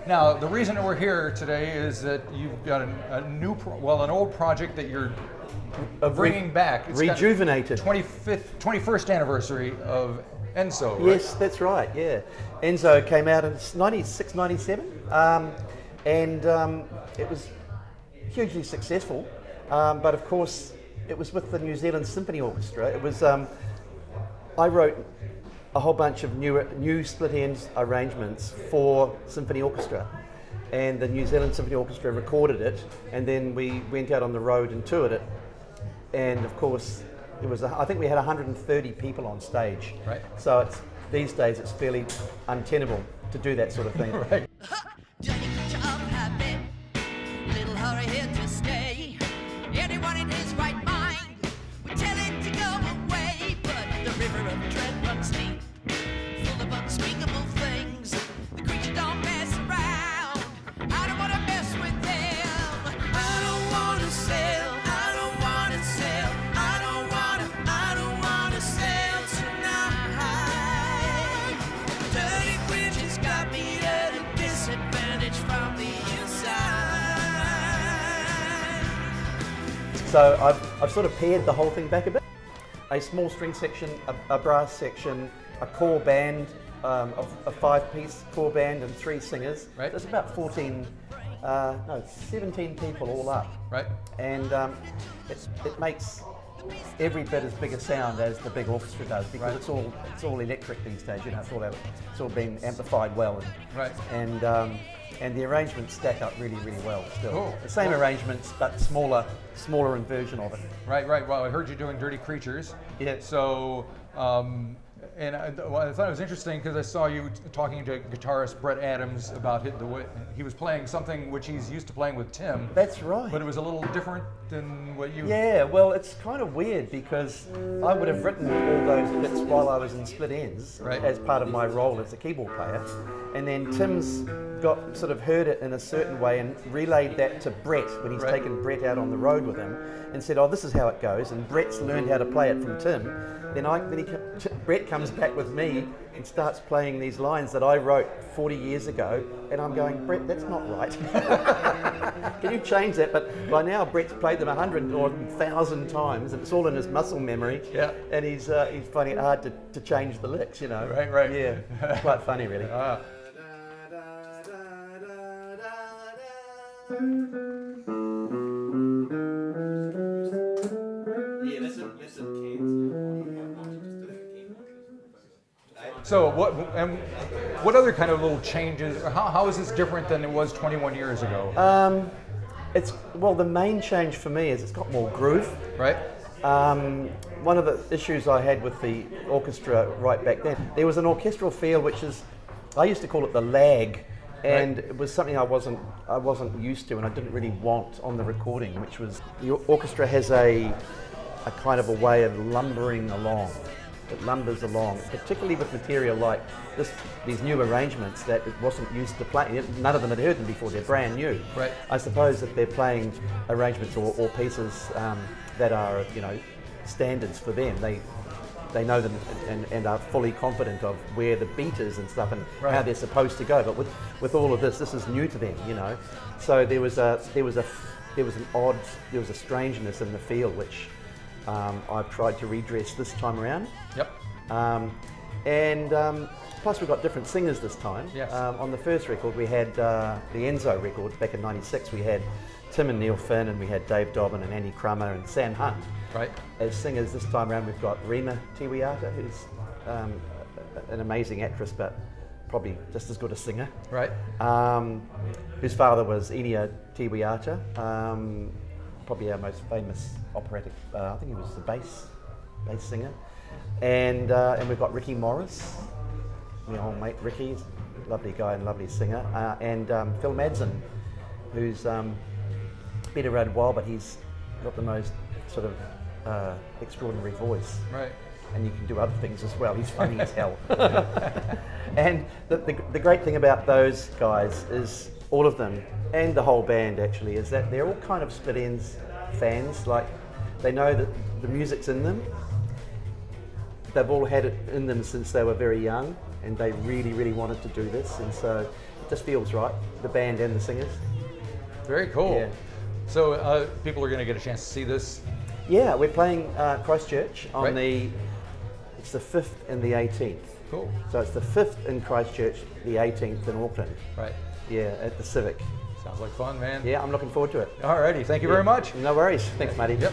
Now, the reason that we're here today is that you've got an old project that you're bringing back. It's rejuvenated. 21st anniversary of ENZSO, right? Yes, that's right, yeah. ENZSO came out in 96, 97, and it was hugely successful, but of course it was with the New Zealand Symphony Orchestra. It was, I wrote a whole bunch of new split ends arrangements for symphony orchestra, and the New Zealand Symphony Orchestra recorded it, and then we went out on the road and toured it, and of course it was I think we had 130 people on stage. Right. So these days it's fairly untenable to do that sort of thing. Right. Little hurry here to stay. Anyone in his right mind would tell him to go away, but the river of dread runs deep, full of unspeakable things. The creature don't mess around. I don't wanna mess with them. I don't wanna sail. I don't wanna sail. I don't wanna sail tonight. Dirty bridges got me at a disadvantage from the inside. So I've sort of pared the whole thing back a bit. A small string section, a brass section, a core band, a 5-piece core band and 3 singers. Right. There's about 17 people all up. Right. And it makes every bit as big a sound as the big orchestra does, because Right. it's all electric these days. You know, it's all been amplified well. Right. And the arrangements stack up really, really well still. Cool. The same arrangements, but smaller version of it. Right. Well, I heard you doing Dirty Creatures. Yeah. So, and I thought it was interesting because I saw you talking to guitarist Brett Adams about the way he was playing something which he's used to playing with Tim. That's right. But it was a little different than what you... Yeah, well, it's kind of weird because I would have written all those bits while I was in Split Ends, Right. as part of my role as a keyboard player, and then Tim's sort of heard it in a certain way and relayed that to Brett when he's Right. taken Brett out on the road with him and said, oh, this is how it goes, and Brett's learned how to play it from Tim. Brett comes back with me and starts playing these lines that I wrote 40 years ago, and I'm going, Brett, that's not right. Can you change that? But by now Brett's played them 100 or 1,000 times, and it's all in his muscle memory. Yeah. And he's finding it hard to change the licks, you know. Right. Yeah, it's quite funny, really. So what other kind of little changes? How is this different than it was 21 years ago? The main change for me is it's got more groove. Right. One of the issues I had with the orchestra right back then, there was an orchestral feel I used to call it the lag, and Right. it was something I wasn't used to, and I didn't really want on the recording, which was the orchestra has a kind of a way of lumbering along. It lumbers along, particularly with material like these new arrangements that it wasn't used to playing. None of them had heard them before, they're brand new. Right. I suppose that they're playing arrangements or pieces that are, standards for them. They know them and are fully confident of where the beat is and stuff and Right. how they're supposed to go. But with all of this is new to them, So there was a strangeness in the feel which I've tried to redress this time around. Yep. Plus we've got different singers this time. Yes. On the first record we had the ENZSO record back in '96. We had Tim and Neil Finn, and we had Dave Dobbin and Andy Crummer and Sam Hunt. Right. As singers this time around we've got Rayner, who's an amazing actress but probably just as good a singer. Right. Whose father was Enia Tiwiata, probably our most famous operatic, I think he was the bass singer. And we've got Ricky Morris, my old mate Ricky, lovely guy and lovely singer, and Phil Madsen, who's been around a while, but he's got the most sort of extraordinary voice. Right. And you can do other things as well. He's funny as hell. And the great thing about those guys is all of them, and the whole band actually, is that they're all kind of Split Ends fans. Like, they know that the music's in them. They've all had it in them since they were very young, and they really, really wanted to do this. And so just feels right, the band and the singers. Very cool. Yeah. So people are going to get a chance to see this. Yeah, we're playing Christchurch on Right. it's the 5th and the 18th. Cool. So it's the 5th in Christchurch, the 18th in Auckland. Right. Yeah, at the Civic. Sounds like fun, man. Yeah, I'm looking forward to it. Alrighty. Thank you very much. No worries. Thanks, Marty. Yep.